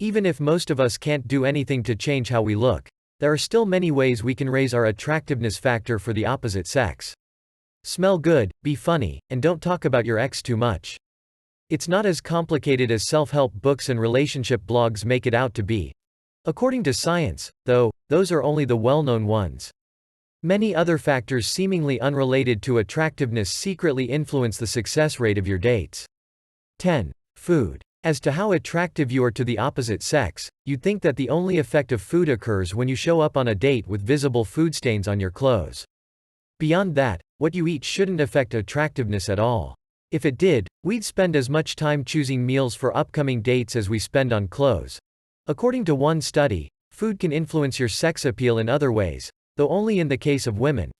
Even if most of us can't do anything to change how we look, there are still many ways we can raise our attractiveness factor for the opposite sex. Smell good, be funny, and don't talk about your ex too much. It's not as complicated as self-help books and relationship blogs make it out to be. According to science, though, those are only the well-known ones. Many other factors seemingly unrelated to attractiveness secretly influence the success rate of your dates. 10. Food. As to how attractive you are to the opposite sex, you'd think that the only effect of food occurs when you show up on a date with visible food stains on your clothes. Beyond that, what you eat shouldn't affect attractiveness at all. If it did, we'd spend as much time choosing meals for upcoming dates as we spend on clothes. According to one study, food can influence your sex appeal in other ways, though only in the case of women.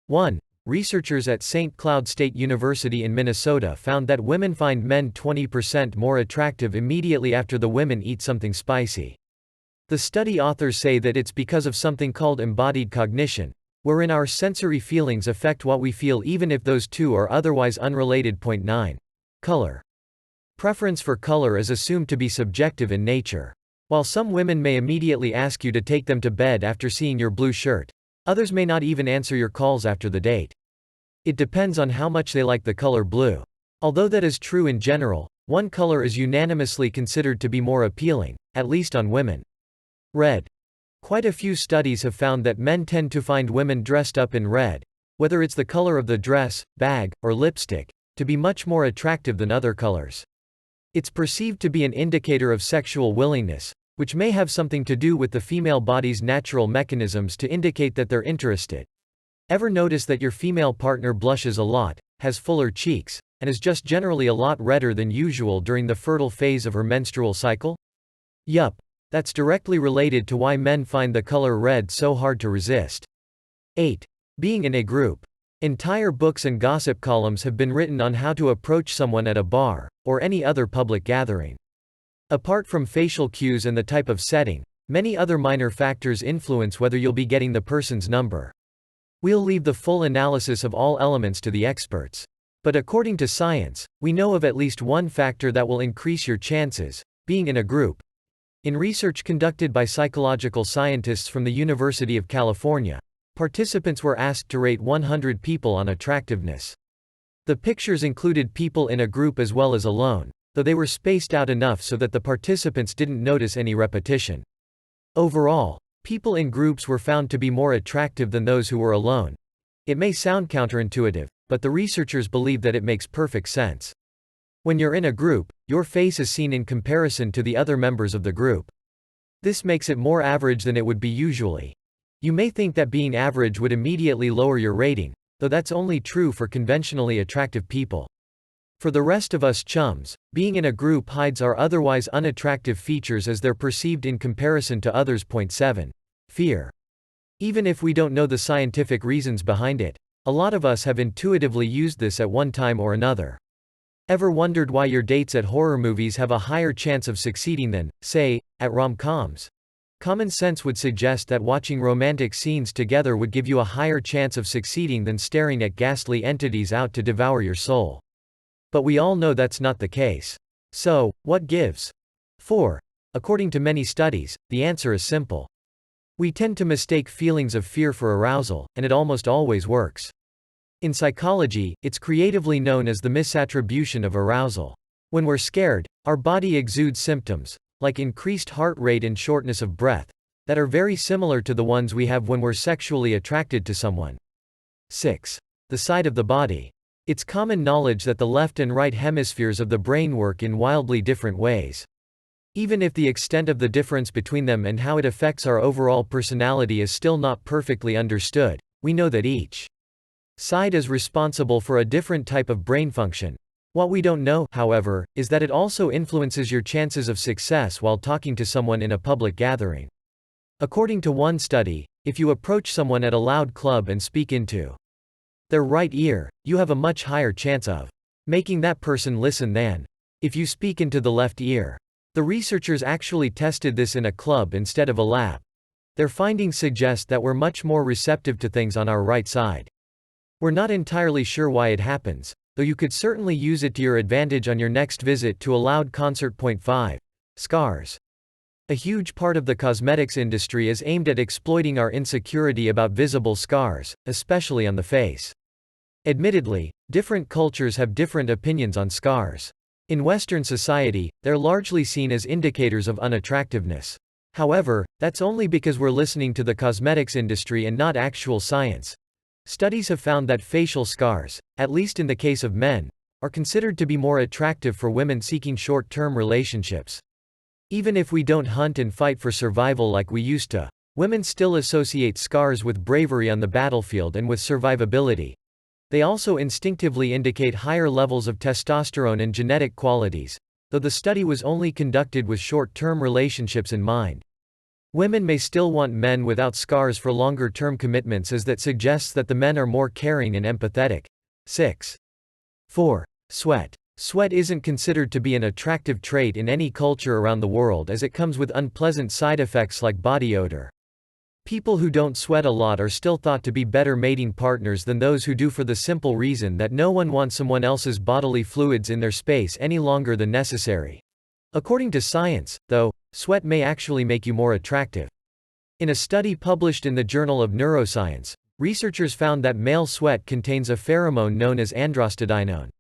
1. Researchers at St. Cloud State University in Minnesota found that women find men 20% more attractive immediately after the women eat something spicy. The study authors say that it's because of something called embodied cognition, wherein our sensory feelings affect what we feel even if those two are otherwise unrelated. 9. Color. Preference for color is assumed to be subjective in nature. While some women may immediately ask you to take them to bed after seeing your blue shirt, others may not even answer your calls after the date. It depends on how much they like the color blue. Although that is true in general, one color is unanimously considered to be more appealing, at least on women. Red. Quite a few studies have found that men tend to find women dressed up in red, whether it's the color of the dress, bag, or lipstick, to be much more attractive than other colors. It's perceived to be an indicator of sexual willingness, which may have something to do with the female body's natural mechanisms to indicate that they're interested. Ever notice that your female partner blushes a lot, has fuller cheeks, and is just generally a lot redder than usual during the fertile phase of her menstrual cycle? Yup. That's directly related to why men find the color red so hard to resist. 8. Being in a group. Entire books and gossip columns have been written on how to approach someone at a bar, or any other public gathering. Apart from facial cues and the type of setting, many other minor factors influence whether you'll be getting the person's number. We'll leave the full analysis of all elements to the experts. But according to science, we know of at least one factor that will increase your chances: being in a group. In research conducted by psychological scientists from the University of California, participants were asked to rate 100 people on attractiveness. The pictures included people in a group as well as alone, though they were spaced out enough so that the participants didn't notice any repetition. Overall, people in groups were found to be more attractive than those who were alone. It may sound counterintuitive, but the researchers believe that it makes perfect sense. When you're in a group, your face is seen in comparison to the other members of the group. This makes it more average than it would be usually. You may think that being average would immediately lower your rating, though that's only true for conventionally attractive people. For the rest of us chums, being in a group hides our otherwise unattractive features as they're perceived in comparison to others. 7. Fear. Even if we don't know the scientific reasons behind it, a lot of us have intuitively used this at one time or another. Ever wondered why your dates at horror movies have a higher chance of succeeding than, say, at rom-coms? Common sense would suggest that watching romantic scenes together would give you a higher chance of succeeding than staring at ghastly entities out to devour your soul. But we all know that's not the case. So, what gives? 4. According to many studies, the answer is simple. We tend to mistake feelings of fear for arousal, and it almost always works. In psychology, it's creatively known as the misattribution of arousal. When we're scared, our body exudes symptoms, like increased heart rate and shortness of breath, that are very similar to the ones we have when we're sexually attracted to someone. 6. The side of the body. It's common knowledge that the left and right hemispheres of the brain work in wildly different ways. Even if the extent of the difference between them and how it affects our overall personality is still not perfectly understood, we know that each side is responsible for a different type of brain function. What we don't know, however, is that it also influences your chances of success while talking to someone in a public gathering. According to one study, if you approach someone at a loud club and speak into their right ear, you have a much higher chance of making that person listen than if you speak into the left ear. The researchers actually tested this in a club instead of a lab. Their findings suggest that we're much more receptive to things on our right side. We're not entirely sure why it happens, though you could certainly use it to your advantage on your next visit to a loud concert. 5. Scars. A huge part of the cosmetics industry is aimed at exploiting our insecurity about visible scars, especially on the face. Admittedly, different cultures have different opinions on scars. In Western society, they're largely seen as indicators of unattractiveness. However, that's only because we're listening to the cosmetics industry and not actual science. Studies have found that facial scars, at least in the case of men, are considered to be more attractive for women seeking short-term relationships. Even if we don't hunt and fight for survival like we used to, women still associate scars with bravery on the battlefield and with survivability. They also instinctively indicate higher levels of testosterone and genetic qualities, though the study was only conducted with short-term relationships in mind. Women may still want men without scars for longer-term commitments, as that suggests that the men are more caring and empathetic. 6. 4. Sweat. Sweat isn't considered to be an attractive trait in any culture around the world, as it comes with unpleasant side effects like body odor. People who don't sweat a lot are still thought to be better mating partners than those who do, for the simple reason that no one wants someone else's bodily fluids in their space any longer than necessary. According to science, though, sweat may actually make you more attractive. In a study published in the Journal of Neuroscience, researchers found that male sweat contains a pheromone known as androstenedione.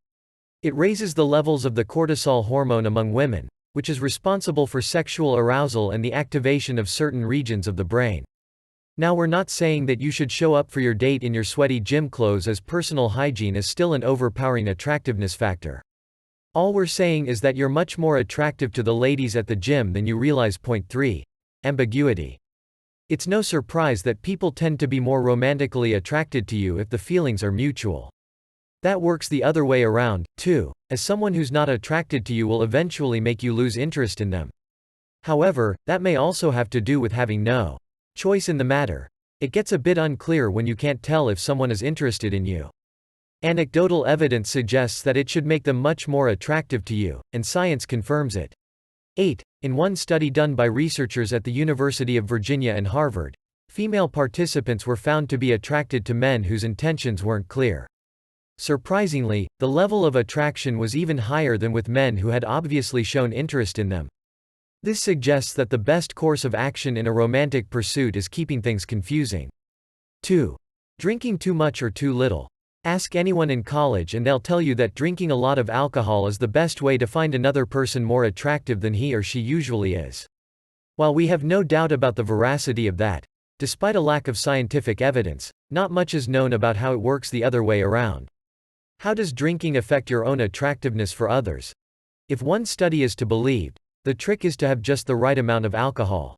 It raises the levels of the cortisol hormone among women, which is responsible for sexual arousal and the activation of certain regions of the brain. Now, we're not saying that you should show up for your date in your sweaty gym clothes, as personal hygiene is still an overpowering attractiveness factor. All we're saying is that you're much more attractive to the ladies at the gym than you realize. Point 3. Ambiguity. It's no surprise that people tend to be more romantically attracted to you if the feelings are mutual. That works the other way around, too, as someone who's not attracted to you will eventually make you lose interest in them. However, that may also have to do with having no choice in the matter. It gets a bit unclear when you can't tell if someone is interested in you. Anecdotal evidence suggests that it should make them much more attractive to you, and science confirms it. 8. In one study done by researchers at the University of Virginia and Harvard, female participants were found to be attracted to men whose intentions weren't clear. Surprisingly, the level of attraction was even higher than with men who had obviously shown interest in them. This suggests that the best course of action in a romantic pursuit is keeping things confusing. 2. Drinking too much or too little. Ask anyone in college and they'll tell you that drinking a lot of alcohol is the best way to find another person more attractive than he or she usually is. While we have no doubt about the veracity of that, despite a lack of scientific evidence, not much is known about how it works the other way around. How does drinking affect your own attractiveness for others? If one study is to be believed, the trick is to have just the right amount of alcohol.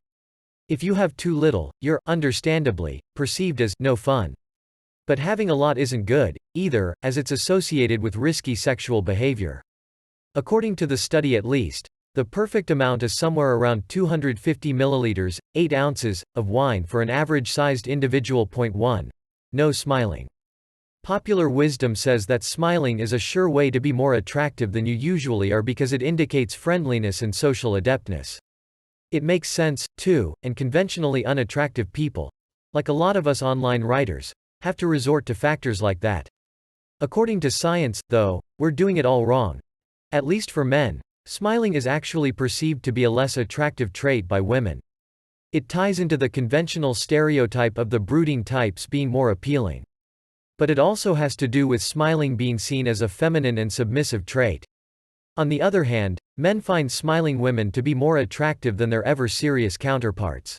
If you have too little, you're, understandably, perceived as no fun. But having a lot isn't good, either, as it's associated with risky sexual behavior. According to the study at least, the perfect amount is somewhere around 250 milliliters, 8 ounces, of wine for an average-sized individual. 1. No smiling. Popular wisdom says that smiling is a sure way to be more attractive than you usually are because it indicates friendliness and social adeptness. It makes sense, too, and conventionally unattractive people, like a lot of us online writers, have to resort to factors like that. According to science, though, we're doing it all wrong. At least for men, smiling is actually perceived to be a less attractive trait by women. It ties into the conventional stereotype of the brooding types being more appealing. But it also has to do with smiling being seen as a feminine and submissive trait. On the other hand, men find smiling women to be more attractive than their ever serious counterparts.